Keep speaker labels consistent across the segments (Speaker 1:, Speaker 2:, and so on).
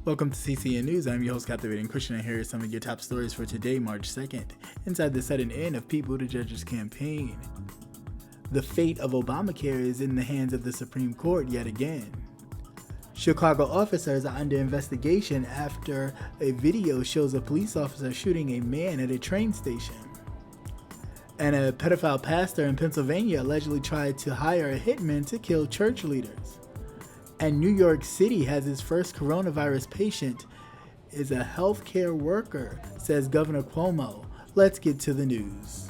Speaker 1: Welcome to CCN News. I'm your host, Captivating Christian, and here are some of your top stories for today, March 2nd. Inside the sudden end of Pete Buttigieg's campaign. The fate of Obamacare is in the hands of the Supreme Court yet again. Chicago officers are under investigation after a video shows a police officer shooting a man at a train station. And a pedophile pastor in Pennsylvania allegedly tried to hire a hitman to kill church leaders. And New York City has its first coronavirus patient is a healthcare worker, says Governor Cuomo. Let's get to the news.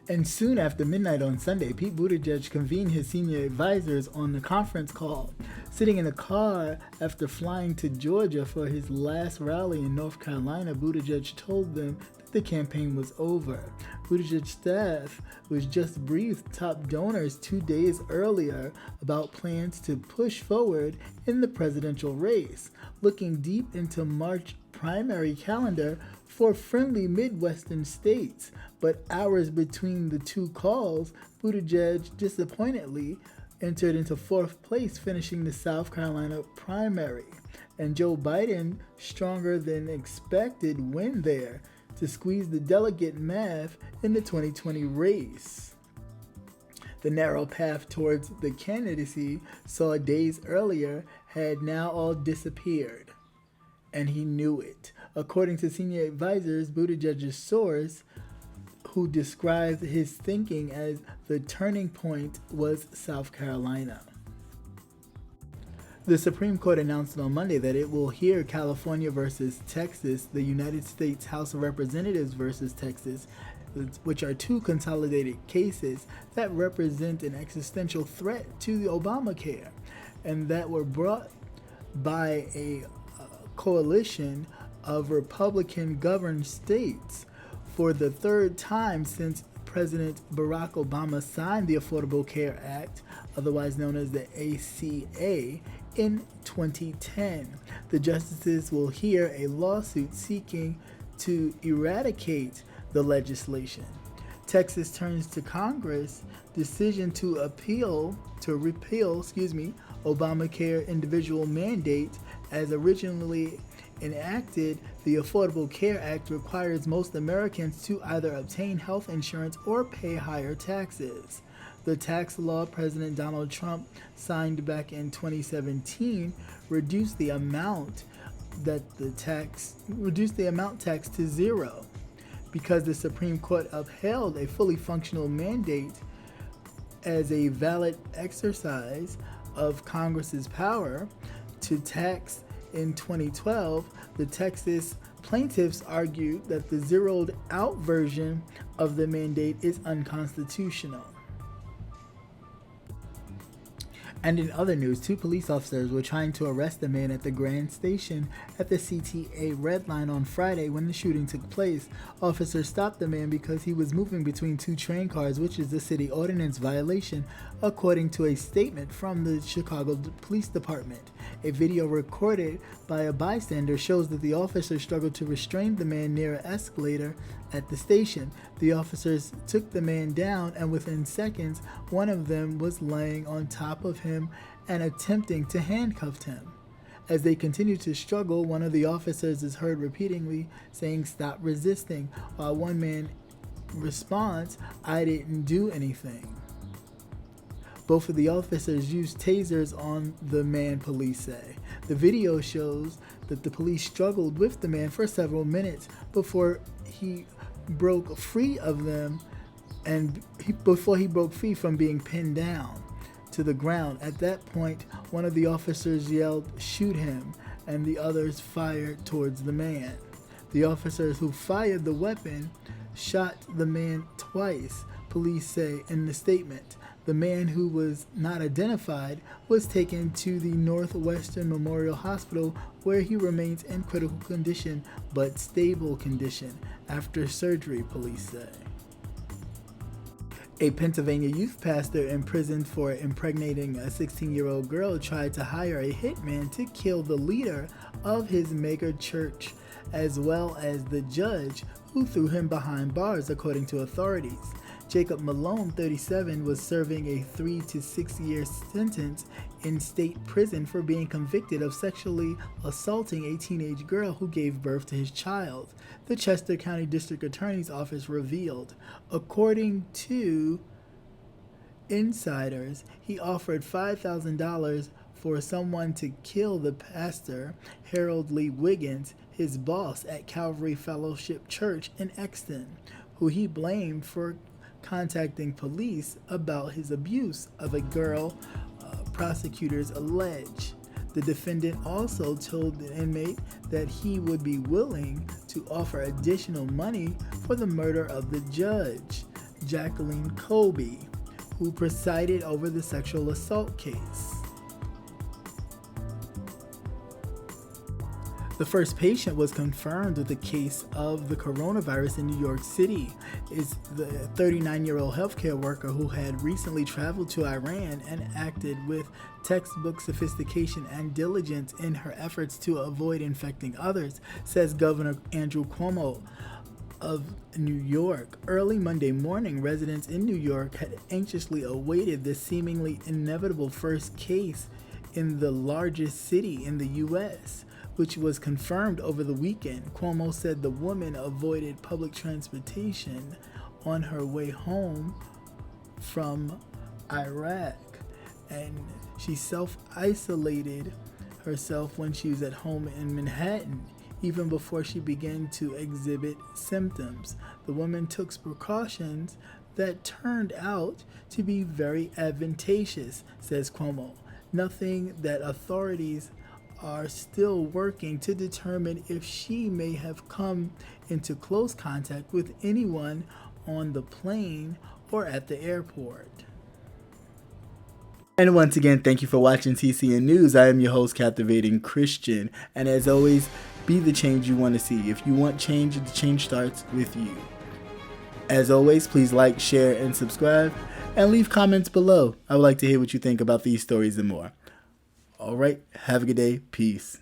Speaker 1: And soon after midnight on Sunday, Pete Buttigieg convened his senior advisors on the conference call. Sitting in a car after flying to Georgia for his last rally in North Carolina, Buttigieg told them that the campaign was over. Buttigieg's staff was just briefed top donors 2 days earlier about plans to push forward in the presidential race, looking deep into March primary calendar for friendly Midwestern states. But hours between the two calls, Buttigieg disappointingly entered into fourth place, finishing the South Carolina primary, and Joe Biden stronger than expected win there to squeeze the delegate math in the 2020 race. The narrow path towards the candidacy saw days earlier had now all disappeared, and he knew it. According to senior advisors, Buttigieg's source, who described his thinking as the turning point, was South Carolina. The Supreme Court announced on Monday that it will hear California versus Texas, the United States House of Representatives versus Texas, which are two consolidated cases that represent an existential threat to the Obamacare, and that were brought by a coalition of Republican-governed states for the third time since President Barack Obama signed the Affordable Care Act, otherwise known as the ACA, in 2010. The justices will hear a lawsuit seeking to eradicate the legislation. Texas turns to Congress' decision to repeal Obamacare individual mandate. As originally enacted, the Affordable Care Act requires most Americans to either obtain health insurance or pay higher taxes. The tax law President Donald Trump signed back in 2017 reduced the amount taxed to zero, because the Supreme Court upheld a fully functional mandate as a valid exercise of Congress's power to tax. In 2012, the Texas plaintiffs argued that the zeroed out version of the mandate is unconstitutional. And in other news, two police officers were trying to arrest a man at the Grand Station at the CTA Red Line on Friday when the shooting took place. Officers stopped the man because he was moving between two train cars, which is a city ordinance violation, according to a statement from the Chicago Police Department. A video recorded by a bystander shows that the officer struggled to restrain the man near an escalator at the station. The officers took the man down, and within seconds, one of them was laying on top of him and attempting to handcuff him. As they continue to struggle, one of the officers is heard repeatedly saying, "Stop resisting," while one man responds, "I didn't do anything." Both of the officers used tasers on the man, police say. The video shows that the police struggled with the man for several minutes before he broke free of them before he broke free from being pinned down to the ground. At that point, one of the officers yelled, "Shoot him," and the others fired towards the man. The officers who fired the weapon shot the man twice, police say in the statement. The man, who was not identified, was taken to the Northwestern Memorial Hospital, where he remains in critical condition but stable condition after surgery, police say. A Pennsylvania youth pastor imprisoned for impregnating a 16-year-old girl tried to hire a hitman to kill the leader of his mega church, as well as the judge who threw him behind bars, according to authorities. Jacob Malone, 37, was serving a 3 to 6 year sentence in state prison for being convicted of sexually assaulting a teenage girl who gave birth to his child, the Chester County District Attorney's Office revealed. According to insiders, he offered $5,000 for someone to kill the pastor, Harold Lee Wiggins, his boss at Calvary Fellowship Church in Exton, who he blamed for contacting police about his abuse of a girl, prosecutors allege. The defendant also told the inmate that he would be willing to offer additional money for the murder of the judge, Jacqueline Colby, who presided over the sexual assault case. The first patient was confirmed with a case of the coronavirus in New York City. It's the 39-year-old healthcare worker who had recently traveled to Iran and acted with textbook sophistication and diligence in her efforts to avoid infecting others, says Governor Andrew Cuomo of New York. Early Monday morning, residents in New York had anxiously awaited the seemingly inevitable first case in the largest city in the U.S., which was confirmed over the weekend. Cuomo said the woman avoided public transportation on her way home from Iraq, and she self-isolated herself when she was at home in Manhattan, even before she began to exhibit symptoms. The woman took precautions that turned out to be very advantageous, says Cuomo. Nothing that authorities are still working to determine if she may have come into close contact with anyone on the plane or at the airport. And once again, thank you for watching CCN News. I am your host, Captivating Christian. And as always, be the change you want to see. If you want change, the change starts with you. As always, please like, share, and subscribe. And leave comments below. I would like to hear what you think about these stories and more. All right, have a good day. Peace.